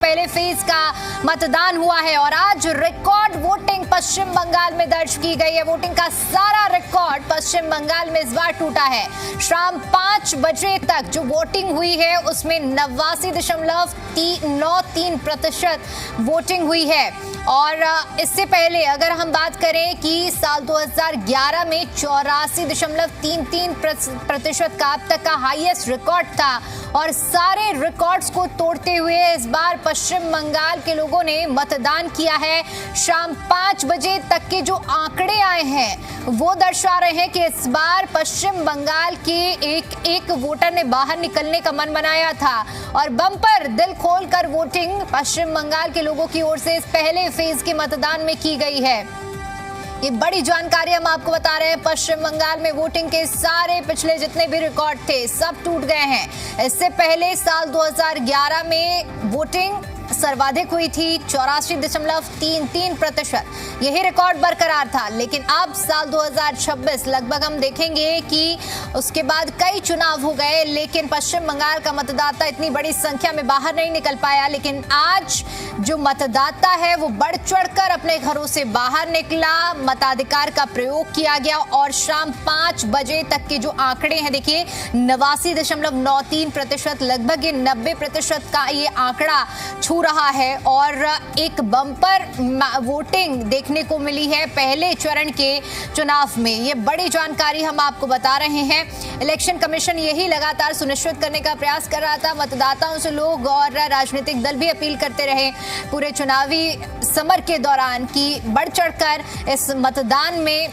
पहले फेज का मतदान हुआ है और आज रिकॉर्ड वोटिंग पश्चिम बंगाल में दर्ज की गई है। वोटिंग का सारा रिकॉर्ड पश्चिम बंगाल में इस बार टूटा है। शाम 5 बजे तक जो वोटिंग हुई है उसमें 89.93% वोटिंग हुई है। और इससे पहले अगर हम बात करें कि साल 2011 में 84.33% का अब तक का हाईएस्ट रिकॉर्ड था और सारे रिकॉर्ड्स को तोड़ते हुए इस बार पश्चिम बंगाल के लोगों ने मतदान किया है। शाम 5 बजे तक के जो आंकड़े आए हैं वो दर्शा रहे हैं कि इस बार पश्चिम बंगाल के एक वोटर ने बाहर निकलने का मन बनाया था और बम्पर दिल खोलकर वोटिंग पश्चिम बंगाल के लोगों की ओर से इस पहले फेज के मतदान में की गई है। ये बड़ी जानकारी हम आपको बता रहे हैं। पश्चिम बंगाल में वोटिंग के सारे पिछले जितने भी रिकॉर्ड थे सब टूट गए हैं। इससे पहले साल 2011 में वोटिंग सर्वाधिक हुई थी 84.33%। यही रिकॉर्ड बरकरार था। लेकिन अब साल 2026 लगभग हम देखेंगे कि उसके बाद कई चुनाव हो गए लेकिन पश्चिम बंगाल का मतदाता इतनी बड़ी संख्या में बाहर नहीं निकल पाया। लेकिन आज जो मतदाता है वो बढ़ चढ़कर अपने घरों से बाहर निकला, मताधिकार का प्रयोग किया गया और शाम 5 बजे तक के जो आंकड़े हैं देखिए 89.93%, लगभग ये 90% का ये आंकड़ा छू रहा है और एक बम्पर वोटिंग देखने को मिली है पहले चरण के चुनाव में। ये बड़ी जानकारी हम आपको बता रहे हैं। इलेक्शन कमीशन यही लगातार सुनिश्चित करने का प्रयास कर रहा था। मतदाताओं से लोग और राजनीतिक दल भी अपील करते रहे पूरे चुनावी समर के दौरान कि बढ़ चढ़कर इस मतदान में,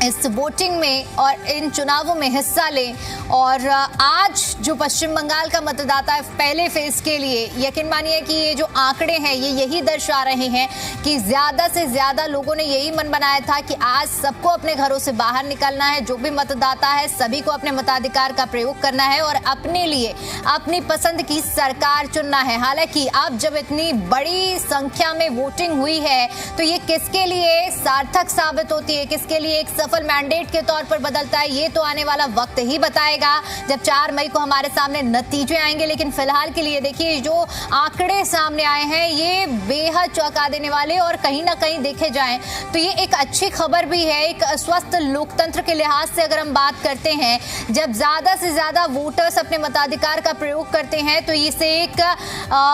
इस वोटिंग में और इन चुनावों में हिस्सा लें। और आज जो पश्चिम बंगाल का मतदाता है पहले फेज के लिए, यकीन मानिए कि ये जो आंकड़े हैं ये यही दर्शा रहे हैं कि ज्यादा से ज्यादा लोगों ने यही मन बनाया था कि आज सबको अपने घरों से बाहर निकलना है। जो भी मतदाता है सभी को अपने मताधिकार का प्रयोग करना है और अपने लिए अपनी पसंद की सरकार चुनना है। हालांकि अब जब इतनी बड़ी संख्या में वोटिंग हुई है तो ये किसके लिए सार्थक साबित होती है, किसके लिए एक सफल मैंडेट के तौर पर बदलता है, ये तो आने वाला वक्त ही बताएगा जब 4 मई को हमारे सामने नतीजे आएंगे। लेकिन फिलहाल के लिए देखिए जो आंकड़े सामने आए हैं ये बेहद चौंका देने वाले और कहीं ना कहीं देखे जाएं तो ये एक अच्छी खबर भी है। एक स्वस्थ लोकतंत्र के लिहाज से अगर हम बात करते हैं, जब ज्यादा से ज्यादा वोटर्स अपने मताधिकार का प्रयोग करते हैं तो इसे एक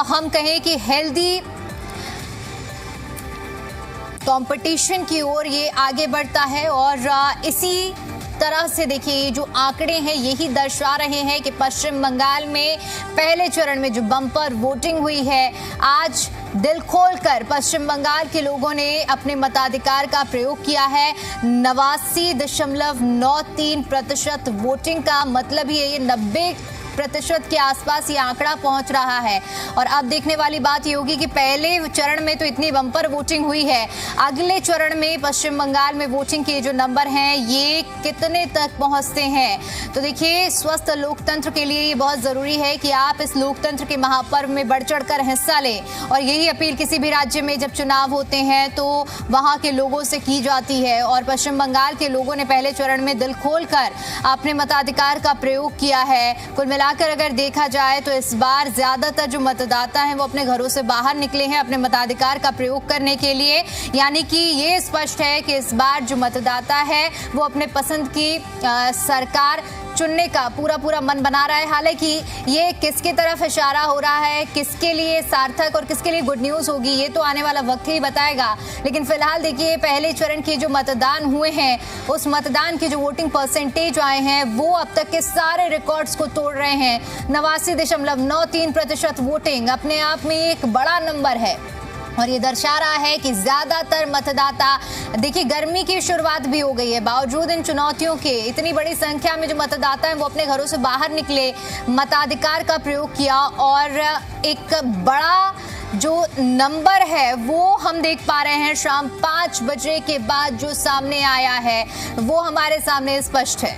हम कहें कि हेल्दी कंपटीशन की ओर ये आगे बढ़ता है। और इसी तरह से देखिए जो आंकड़े हैं यही दर्शा रहे हैं कि पश्चिम बंगाल में पहले चरण में जो बम्पर वोटिंग हुई है, आज दिल खोलकर पश्चिम बंगाल के लोगों ने अपने मताधिकार का प्रयोग किया है। 89.93% वोटिंग का मतलब ही ये 90% के आसपास ये आंकड़ा पहुंच रहा है। और अब देखने वाली बात ये होगी कि पहले चरण में तो इतनी बम्पर वोटिंग हुई है, अगले चरण में पश्चिम बंगाल में वोटिंग के जो नंबर हैं ये कितने तक पहुंचते हैं। तो देखिए स्वस्थ लोकतंत्र के लिए ये बहुत जरूरी है कि आप इस लोकतंत्र के महापर्व में बढ़ चढ़कर हिस्सा लें। और यही अपील किसी भी राज्य में जब चुनाव होते हैं तो वहां के लोगों से की जाती है। और पश्चिम बंगाल के लोगों ने पहले चरण में दिल खोलकर अपने मताधिकार का प्रयोग किया है। कुल मिलाकर अगर देखा जाए तो इस बार ज्यादातर जो मतदाता हैं वो अपने घरों से बाहर निकले हैं अपने मताधिकार का प्रयोग करने के लिए। यानी कि ये स्पष्ट है कि इस बार जो मतदाता है वो अपने पसंद की सरकार चुनने का पूरा मन बना रहा है। हालांकि ये किसकी तरफ इशारा हो रहा है, किसके लिए सार्थक और किसके लिए गुड न्यूज होगी, ये तो आने वाला वक्त ही बताएगा। लेकिन फिलहाल देखिए पहले चरण के जो मतदान हुए हैं उस मतदान के जो वोटिंग परसेंटेज आए हैं वो अब तक के सारे रिकॉर्ड्स को तोड़ रहे हैं। 89.93% वोटिंग अपने आप में एक बड़ा नंबर है और ये दर्शा रहा है कि ज्यादातर मतदाता, देखिए गर्मी की शुरुआत भी हो गई है, बावजूद इन चुनौतियों के इतनी बड़ी संख्या में जो मतदाता हैं वो अपने घरों से बाहर निकले, मताधिकार का प्रयोग किया और एक बड़ा जो नंबर है वो हम देख पा रहे हैं शाम 5 बजे के बाद जो सामने आया है वो हमारे सामने स्पष्ट है।